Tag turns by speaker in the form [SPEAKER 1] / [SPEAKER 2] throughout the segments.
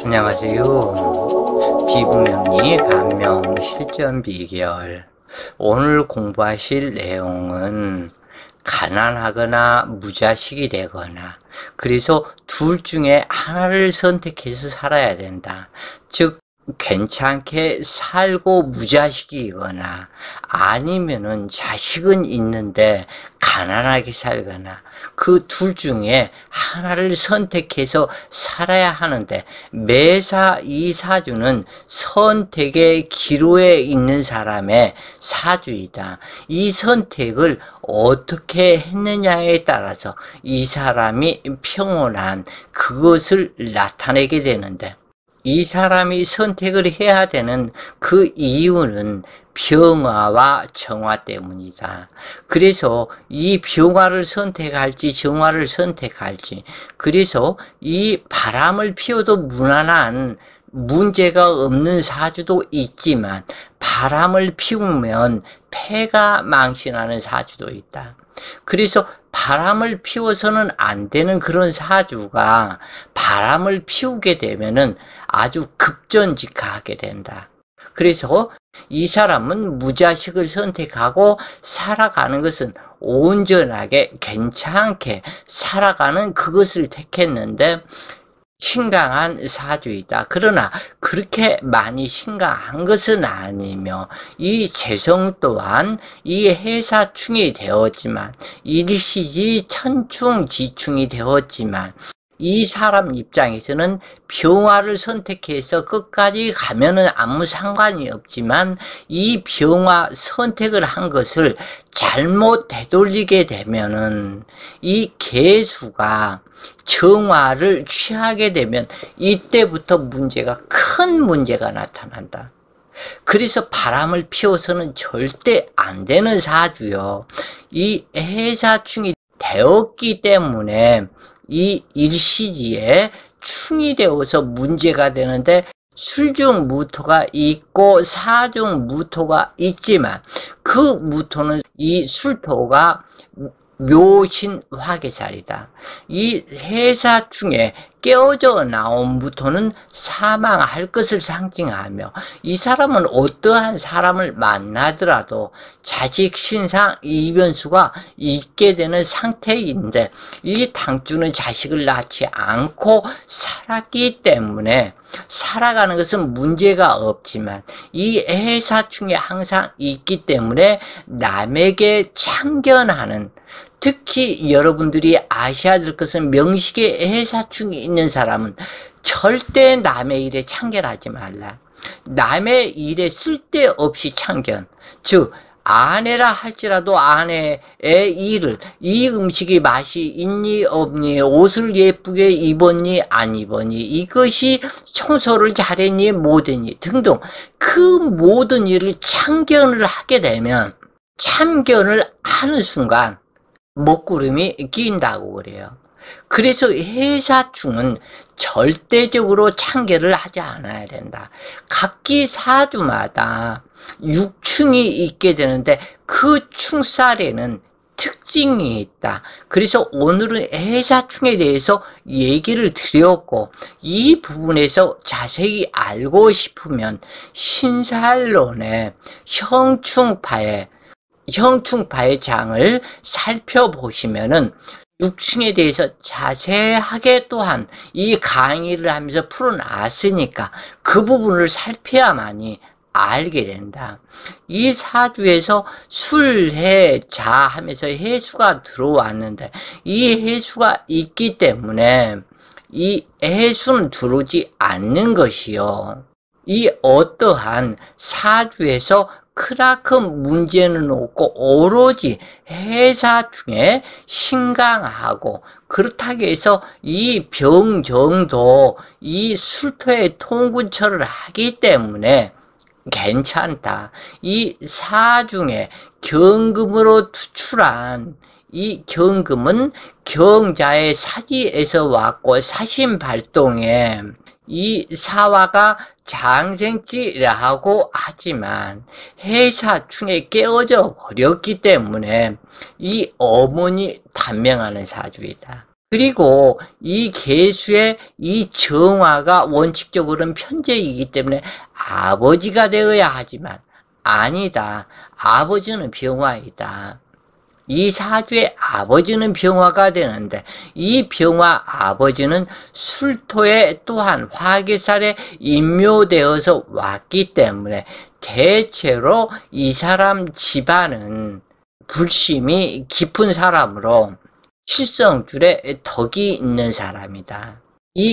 [SPEAKER 1] 안녕하세요. 비구명리 반명 실전 비결. 오늘 공부하실 내용은 가난하거나 무자식이 되거나, 그래서 둘 중에 하나를 선택해서 살아야 된다. 즉 괜찮게 살고 무자식이거나, 아니면은 자식은 있는데 가난하게 살거나, 그 둘 중에 하나를 선택해서 살아야 하는데, 매사 이 사주는 선택의 기로에 있는 사람의 사주이다. 이 선택을 어떻게 했느냐에 따라서 이 사람이 평온한 그것을 나타내게 되는데, 이 사람이 선택을 해야 되는 그 이유는 병화와 정화 때문이다. 그래서 이 병화를 선택할지 정화를 선택할지, 그래서 이 바람을 피워도 무난한 문제가 없는 사주도 있지만 바람을 피우면 폐가 망신하는 사주도 있다. 그래서 바람을 피워서는 안 되는 그런 사주가 바람을 피우게 되면은 아주 급전직하게 된다. 그래서 이 사람은 무자식을 선택하고 살아가는 것은 온전하게 괜찮게 살아가는 그것을 택했는데 신강한 사주이다. 그러나 그렇게 많이 신강한 것은 아니며, 이 재성 또한 이 해사충이 되었지만, 일시지 천충지충이 되었지만, 이 사람 입장에서는 병화를 선택해서 끝까지 가면은 아무 상관이 없지만, 이 병화 선택을 한 것을 잘못 되돌리게 되면은 이 개수가 정화를 취하게 되면 이때부터 큰 문제가 나타난다. 그래서 바람을 피워서는 절대 안 되는 사주요. 이 해사충이 되었기 때문에 이 일시지에 충이 되어서 문제가 되는데, 술중 무토가 있고 사중 무토가 있지만 그 무토는 이 술토가 묘신 화개살이다. 이 해사충에 깨어져 나온 무토는 사망할 것을 상징하며, 이 사람은 어떠한 사람을 만나더라도 자식 신상 이변수가 있게 되는 상태인데, 이 당주는 자식을 낳지 않고 살았기 때문에 살아가는 것은 문제가 없지만, 이 해사충이 항상 있기 때문에 남에게 참견하는, 특히 여러분들이 아셔야 될 것은, 명식의 해사충이 있는 사람은 절대 남의 일에 참견하지 말라. 남의 일에 쓸데없이 참견, 즉 아내라 할지라도 아내의 일을, 이 음식이 맛이 있니 없니, 옷을 예쁘게 입었니 안 입었니, 이것이 청소를 잘했니 못했니 등등 그 모든 일을 참견을 하게 되면, 참견을 하는 순간 먹구름이 끼인다고 그래요. 그래서 해사충은 절대적으로 참견을 하지 않아야 된다. 각기 사주마다 육충이 있게 되는데 그 충살에는 특징이 있다. 그래서 오늘은 해사충에 대해서 얘기를 드렸고, 이 부분에서 자세히 알고 싶으면 신살론의 형충파의 장을 살펴보시면은 육충에 대해서 자세하게 또한 이 강의를 하면서 풀어놨으니까 그 부분을 살펴야만이 알게 된다. 이 사주에서 술해자 하면서 해수가 들어왔는데, 이 해수가 있기 때문에 이 해수는 들어오지 않는 것이요. 이 어떠한 사주에서 크나큰 문제는 없고 오로지 해사충에 신강하고, 그렇다고 해서 이 병정도 이 술토의 통근처를 하기 때문에 괜찮다. 이 사중에 경금으로 투출한 이 경금은 경자의 사지에서 왔고, 사신발동에 이 사화가 장생지라고 하지만 해사충에 깨어져 버렸기 때문에 이 어머니 단명하는 사주이다. 그리고 이 계수의 이 정화가 원칙적으로는 편재이기 때문에 아버지가 되어야 하지만 아니다. 아버지는 병화이다. 이 사주의 아버지는 병화가 되는데 이 병화 아버지는 술토에 또한 화계살에 인묘되어서 왔기 때문에 대체로 이 사람 집안은 불심이 깊은 사람으로 칠성줄에 덕이 있는 사람이다.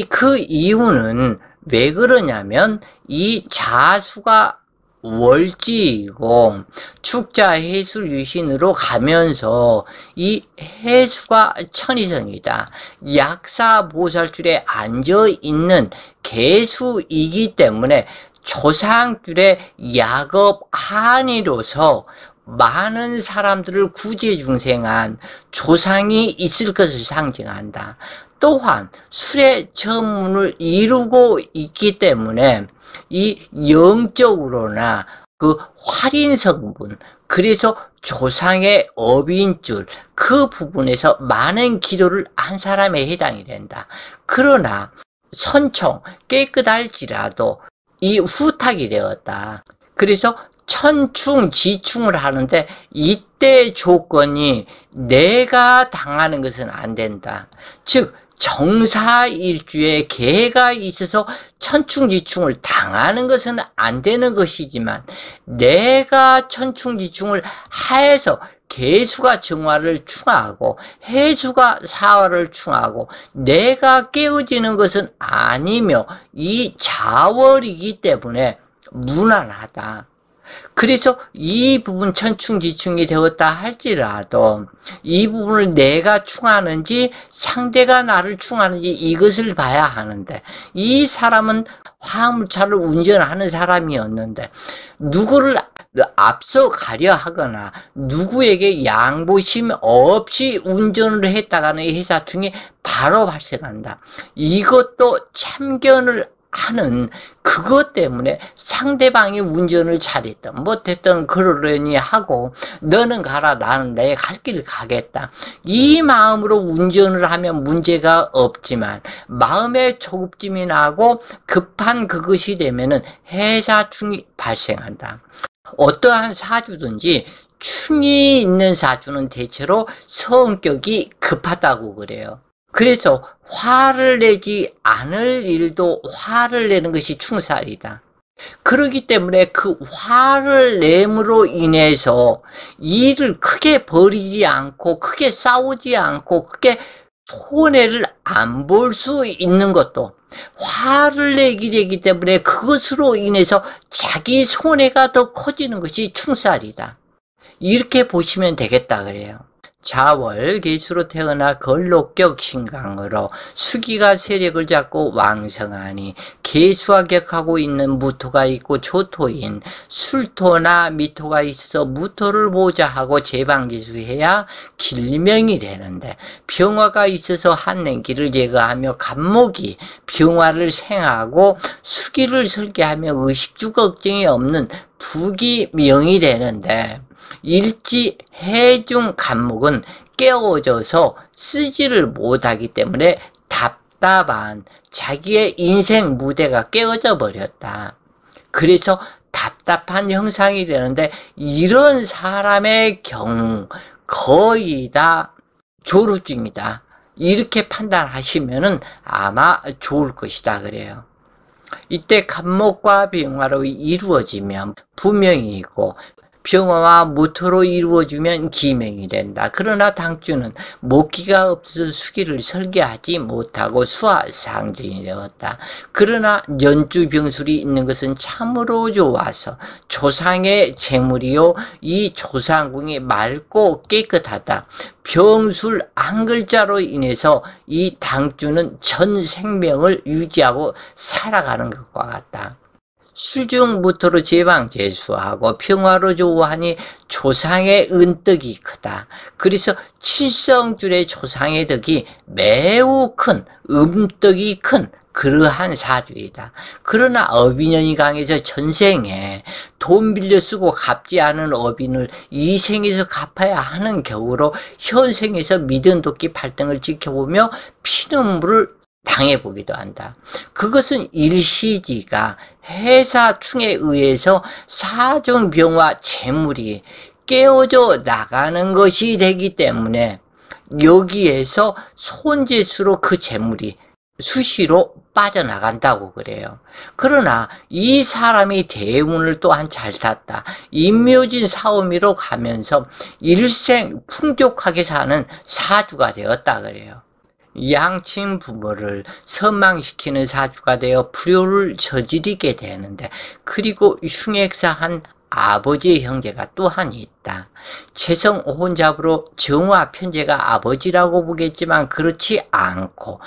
[SPEAKER 1] 그 이유는 왜 그러냐면 이 자수가 월지이고 축자 해술 유신으로 가면서 이 해수가 천이성이다. 약사보살줄에 앉아있는 개수이기 때문에 조상줄의 약업 한이로서 많은 사람들을 구제중생한 조상이 있을 것을 상징한다. 또한 술의 전문을 이루고 있기 때문에 이 영적으로나 그 활인 성분, 그래서 조상의 업인줄 그 부분에서 많은 기도를 한 사람에 해당이 된다. 그러나 선총 깨끗할지라도 이 후탁이 되었다. 그래서 천충 지충을 하는데 이때 조건이 내가 당하는 것은 안 된다. 즉 정사일주에 개가 있어서 천충지충을 당하는 것은 안 되는 것이지만 내가 천충지충을 하에서 개수가 정화를 충하고 해수가 사화를 충하고 내가 깨어지는 것은 아니며 이 자월이기 때문에 무난하다. 그래서 이 부분 천충지충이 되었다 할지라도 이 부분을 내가 충하는지 상대가 나를 충하는지 이것을 봐야 하는데 이 사람은 화물차를 운전하는 사람이었는데 누구를 앞서 가려 하거나 누구에게 양보심 없이 운전을 했다가는 해사충이 바로 발생한다. 이것도 참견을 하는 그것 때문에 상대방이 운전을 잘했든 못했든 그러려니 하고 너는 가라 나는 내 갈 길 가겠다 이 마음으로 운전을 하면 문제가 없지만 마음에 조급짐이 나고 급한 그것이 되면은 해사충이 발생한다. 어떠한 사주든지 충이 있는 사주는 대체로 성격이 급하다고 그래요. 그래서 화를 내지 않을 일도 화를 내는 것이 충살이다. 그렇기 때문에 그 화를 내므로 인해서 일을 크게 벌이지 않고 크게 싸우지 않고 크게 손해를 안 볼 수 있는 것도 화를 내게 되기 때문에 그것으로 인해서 자기 손해가 더 커지는 것이 충살이다. 이렇게 보시면 되겠다 그래요. 자월 계수로 태어나 걸록격 신강으로 수기가 세력을 잡고 왕성하니 계수와 격하고 있는 무토가 있고 조토인 술토나 미토가 있어서 무토를 보좌하고 제방기수해야 길명이 되는데 병화가 있어서 한냉기를 제거하며 간목이 병화를 생하고 수기를 설계하며 의식주 걱정이 없는 부기명이 되는데 일지 해중 간목은 깨어져서 쓰지를 못하기 때문에 답답한 자기의 인생 무대가 깨어져 버렸다. 그래서 답답한 형상이 되는데 이런 사람의 경우 거의 다 조루증이다. 이렇게 판단하시면은 아마 좋을 것이다 그래요. 이때 간목과 병화로 이루어지면 부명이고 병화와 무토로 이루어지면 기명이 된다. 그러나 당주는 목기가 없어서 수기를 설계하지 못하고 수화 상징이 되었다. 그러나 연주 병술이 있는 것은 참으로 좋아서 조상의 재물이요 이 조상궁이 맑고 깨끗하다. 병술 한 글자로 인해서 이 당주는 전 생명을 유지하고 살아가는 것과 같다. 수중무토로 제방제수하고 평화로 좋아하니 조상의 은덕이 크다. 그래서 칠성줄의 조상의 덕이 매우 큰 음덕이 큰 그러한 사주이다. 그러나 업인연이 강해서 전생에 돈 빌려 쓰고 갚지 않은 업인을 이 생에서 갚아야 하는 경우로 현생에서 믿은 도끼 발등을 지켜보며 피눈물을 당해보기도 한다. 그것은 일시지가 해사충에 의해서 사정병화 재물이 깨어져 나가는 것이 되기 때문에 여기에서 손재수로 그 재물이 수시로 빠져나간다고 그래요. 그러나 이 사람이 대운을 또한 잘 탔다. 임묘진 사오미로 가면서 일생 풍족하게 사는 사주가 되었다 그래요. 양친 부모를 선망시키는 사주가 되어 불효를 저지르게 되는데, 그리고 흉액사한 아버지의 형제가 또한 있다. 재성 혼잡으로 정화 편제가 아버지라고 보겠지만 그렇지 않고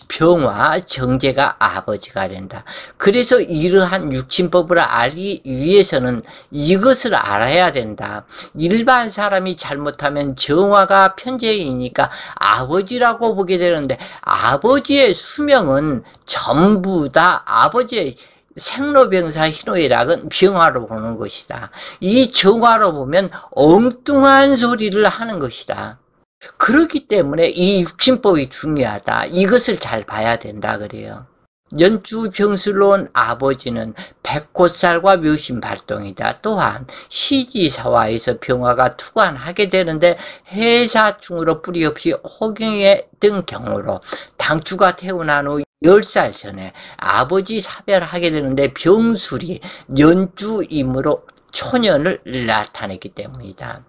[SPEAKER 1] 병화 정제가 아버지가 된다. 그래서 이러한 육친법을 알기 위해서는 이것을 알아야 된다. 일반 사람이 잘못하면 정화가 편제이니까 아버지라고 보게 되는데, 아버지의 수명은 전부 다 아버지의 생로병사 희노애락은 병화로 보는 것이다. 이 정화로 보면 엉뚱한 소리를 하는 것이다. 그렇기 때문에 이 육친법이 중요하다. 이것을 잘 봐야 된다 그래요. 연주 병술로 온 아버지는 백호살과 묘신 발동이다. 또한 시지사화에서 병화가 투관하게 되는데 해사충으로 뿌리 없이 호경에 든 경우로 당주가 태어난 후 10살 전에 아버지 사별하게 되는데 병술이 연주임으로 초년을 나타내기 때문이다.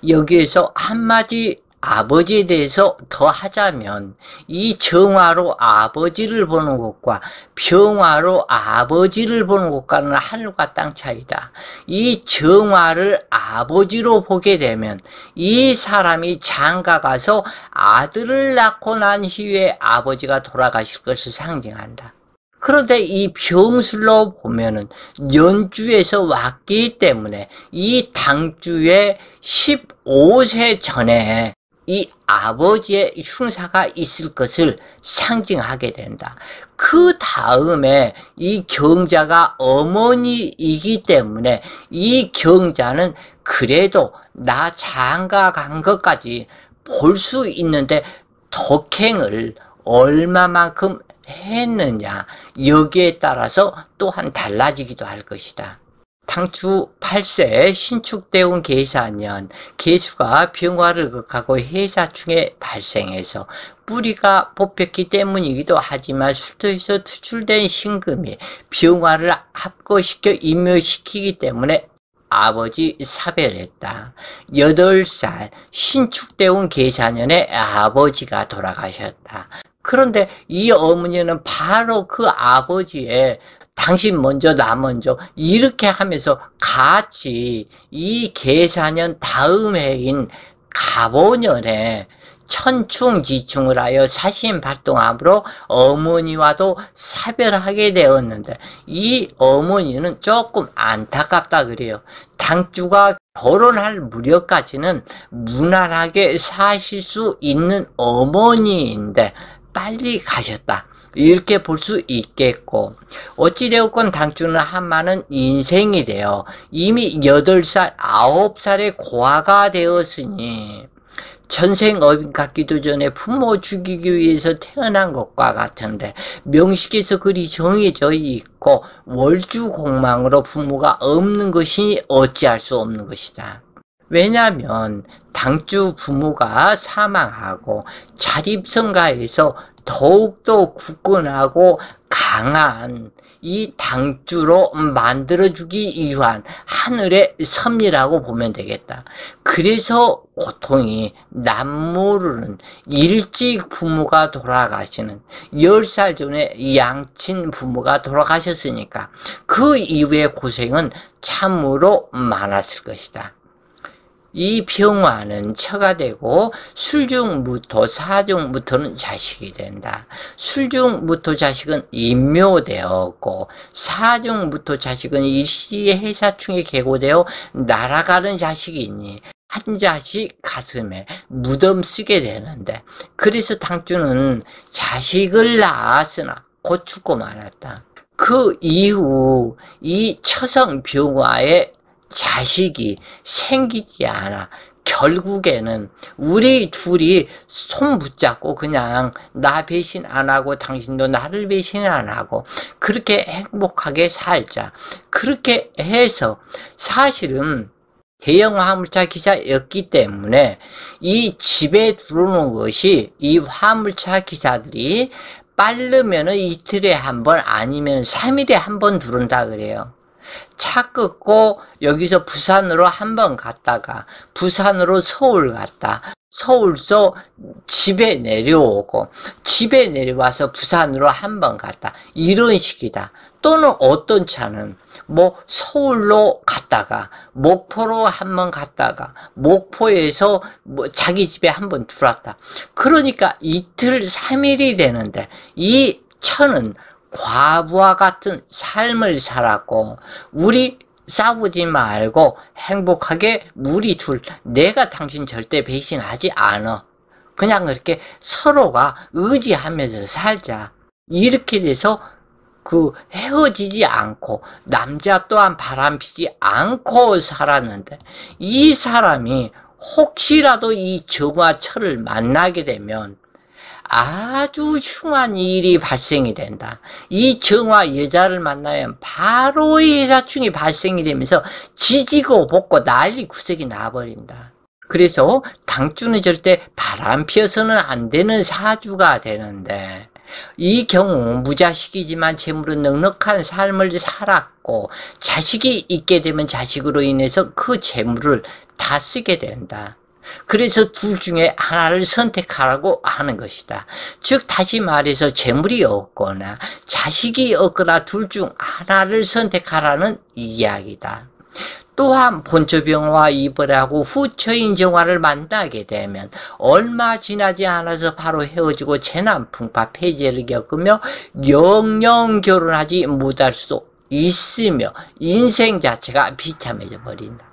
[SPEAKER 1] 여기에서 한마디 아버지에 대해서 더 하자면, 이 정화로 아버지를 보는 것과 병화로 아버지를 보는 것과는 하늘과 땅 차이다. 이 정화를 아버지로 보게 되면 이 사람이 장가 가서 아들을 낳고 난 후에 아버지가 돌아가실 것을 상징한다. 그런데 이 병술로 보면은 연주에서 왔기 때문에 이 당주에 15세 전에 이 아버지의 흉사가 있을 것을 상징하게 된다. 그 다음에 이 경자가 어머니이기 때문에 이 경자는 그래도 나 장가 간 것까지 볼 수 있는데 덕행을 얼마만큼 했느냐, 여기에 따라서 또한 달라지기도 할 것이다. 당주 8세 신축대운 계사년, 계수가 병화를 극하고 해사충에 발생해서 뿌리가 뽑혔기 때문이기도 하지만 술토에서 투출된 신금이 병화를 합거시켜 임묘시키기 때문에 아버지 사별했다. 8살 신축대운 계사년에 아버지가 돌아가셨다. 그런데 이 어머니는 바로 그 아버지의 당신 먼저 나 먼저 이렇게 하면서 같이 이 계사년 다음 해인 갑오년에 천충지충을 하여 사신발동함으로 어머니와도 사별하게 되었는데, 이 어머니는 조금 안타깝다 그래요. 당주가 결혼할 무렵까지는 무난하게 사실 수 있는 어머니인데 빨리 가셨다, 이렇게 볼 수 있겠고, 어찌되었건 당주는 한마는 인생이 되어 이미 8살, 9살에 고아가 되었으니 전생 업인 갖기도 전에 부모 죽이기 위해서 태어난 것과 같은데, 명식에서 그리 정해져 있고 월주공망으로 부모가 없는 것이 어찌할 수 없는 것이다. 왜냐하면 당주 부모가 사망하고 자립성가에서 더욱더 굳건하고 강한 이 당주로 만들어주기 위한 하늘의 섭리라고 보면 되겠다. 그래서 고통이 남모르는 일찍 부모가 돌아가시는 10살 전에 양친 부모가 돌아가셨으니까 그 이후의 고생은 참으로 많았을 것이다. 이 병화는 처가 되고 술중무토, 사중무토는 자식이 된다. 술중무토 자식은 임묘되었고 사중무토 자식은 일시의 해사충에 계고되어 날아가는 자식이니 한 자식 가슴에 무덤 쓰게 되는데, 그래서 당주는 자식을 낳았으나 곧 죽고 말았다. 그 이후 이 처성병화의 자식이 생기지 않아 결국에는 우리 둘이 손 붙잡고 그냥 나 배신 안 하고 당신도 나를 배신 안 하고 그렇게 행복하게 살자. 그렇게 해서 사실은 대형 화물차 기사였기 때문에 이 집에 들어오는 것이 이 화물차 기사들이 빠르면은 이틀에 한 번 아니면 3일에 한 번 들어온다 그래요. 차 끊고 여기서 부산으로 한 번 갔다가 부산으로 서울 갔다. 서울서 집에 내려오고 집에 내려와서 부산으로 한 번 갔다. 이런 식이다. 또는 어떤 차는 뭐 서울로 갔다가 목포로 한 번 갔다가 목포에서 뭐 자기 집에 한 번 들어왔다. 그러니까 이틀 3일이 되는데 이 차는 과부와 같은 삶을 살았고 우리 싸우지 말고 행복하게 우리 둘 내가 당신 절대 배신하지 않아. 그냥 그렇게 서로가 의지하면서 살자. 이렇게 돼서 헤어지지 않고 남자 또한 바람피지 않고 살았는데 이 사람이 혹시라도 이 정화철을 만나게 되면 아주 흉한 일이 발생이 된다. 이 정화 여자를 만나면 바로 이 여자충이 발생이 되면서 지지고 볶고 난리 구석이 나버린다. 그래서 당주는 절대 바람 피어서는 안 되는 사주가 되는데 이 경우 무자식이지만 재물은 넉넉한 삶을 살았고 자식이 있게 되면 자식으로 인해서 그 재물을 다 쓰게 된다. 그래서 둘 중에 하나를 선택하라고 하는 것이다. 즉 다시 말해서 재물이 없거나 자식이 없거나 둘 중 하나를 선택하라는 이야기다. 또한 본처병화 이별하고 후처인 정화를 만나게 되면 얼마 지나지 않아서 바로 헤어지고 재난풍파 폐재를 겪으며 영영 결혼하지 못할 수 있으며 인생 자체가 비참해져 버린다.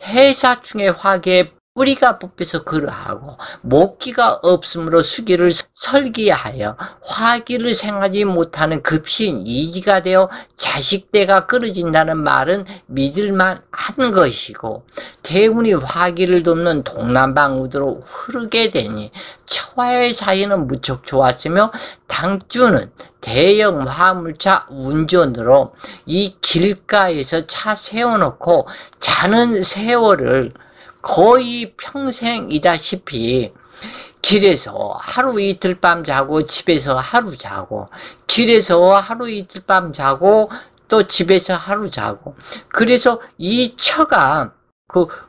[SPEAKER 1] 해사충의 화계에 뿌리가 뽑혀서 그러하고 목기가 없으므로 수기를 설기하여 화기를 생하지 못하는 급신 이지가 되어 자식대가 끊어진다는 말은 믿을만 한 것이고 대운이 화기를 돕는 동남방으로 흐르게 되니 처와의 사이는 무척 좋았으며 당주는 대형 화물차 운전으로 이 길가에서 차 세워놓고 자는 세월을 거의 평생이다시피 길에서 하루 이틀 밤 자고 집에서 하루 자고 길에서 하루 이틀 밤 자고 또 집에서 하루 자고 그래서 이 차가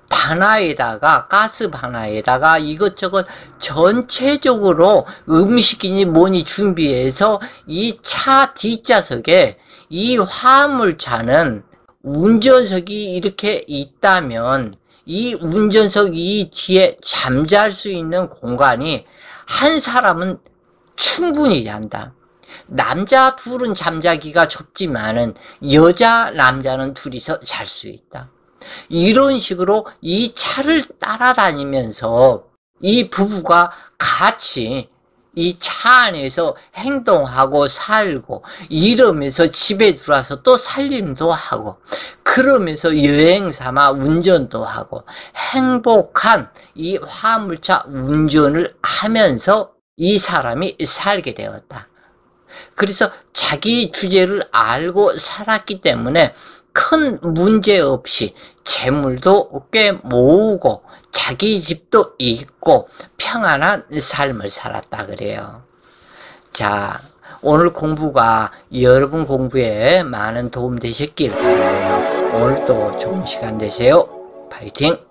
[SPEAKER 1] 바나에다가 가스 바나에다가 이것저것 전체적으로 음식이니 뭐니 준비해서 이 차 뒷좌석에 이 화물차는 운전석이 이렇게 있다면 이 운전석 이 뒤에 잠잘 수 있는 공간이 한 사람은 충분히 잔다. 남자 둘은 잠자기가 좁지만은 여자 남자는 둘이서 잘 수 있다. 이런 식으로 이 차를 따라다니면서 이 부부가 같이 이 차 안에서 행동하고 살고 이러면서 집에 들어와서 또 살림도 하고 그러면서 여행 삼아 운전도 하고 행복한 이 화물차 운전을 하면서 이 사람이 살게 되었다. 그래서 자기 주제를 알고 살았기 때문에 큰 문제 없이 재물도 꽤 모으고 자기 집도 있고 평안한 삶을 살았다 그래요. 자, 오늘 공부가 여러분 공부에 많은 도움 되셨길 바라요. 오늘도 좋은 시간 되세요. 파이팅!